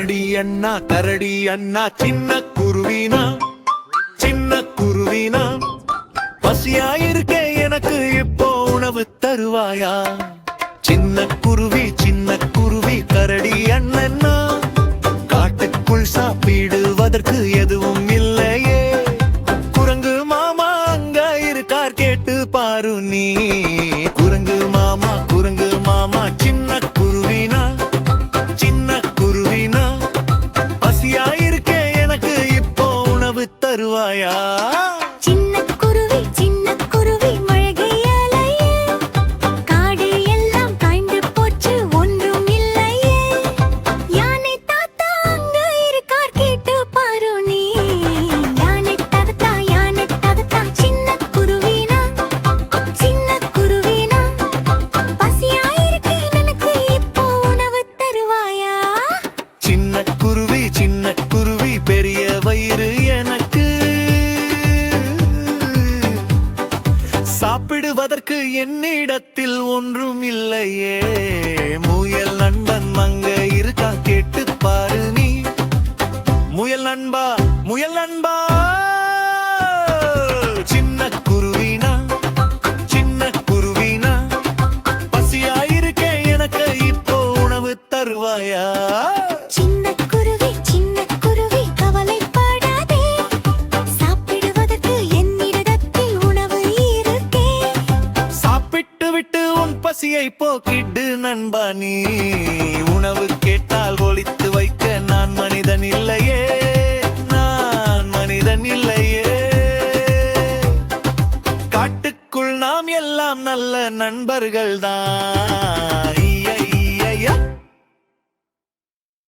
கரடி அண்ணா சின்ன குருவினா சின்ன குருவினா பசியாயிருக்கே எனக்கு இப்போ உணவு தருவாயா சின்ன குருவி கரடி அண்ணா காட்டுக்குள் சாப்பிடுவதற்கு எதுவும் இல்லையே குரங்கு மாமா அங்க இருக்கார் கேட்டு பாரு நீ குரங்கு மாமா சின்ன குருவினா பசியாயிருக்கே எனக்கு இப்போ உணவு தருவாயா சின்ன குருவி மழையலையே காடு எல்லாம் காய்ந்து போச்சு ஒன்றும் இல்லையே யானை தாத்தா அங்க இருக்கார் கேட்டு பாரு நீ யானை தாத்தா சின்ன குருவினா பசியாயிருக்கு எனக்கு இப்போ உணவு தருவாயா சின்ன குருவி பெரிய வயிறு எனக்கு சாப்பிடுவதற்கு என்னிடத்தில் ஒன்றும் இல்லையே முயல் நண்பன் அங்க இருக்கா கேட்டு பாரு நீ முயல் நண்பா சின்ன குருவினா பசியாயிருக்கே எனக்கு இப்போ உணவு தருவாயா சின்ன குருவி கவலைப்படாதே சாப்பிடுவதற்கு என்னிடத்தில் உணவு இருக்கே சாப்பிட்டு விட்டு உன் பசியை போக்கிட்டு நண்பா நீ உணவு கேட்டால் ஒளித்து வைக்க நான் மனிதன் இல்லையே காட்டுக்குள் நாம் எல்லாம் நல்ல நண்பர்கள்தான்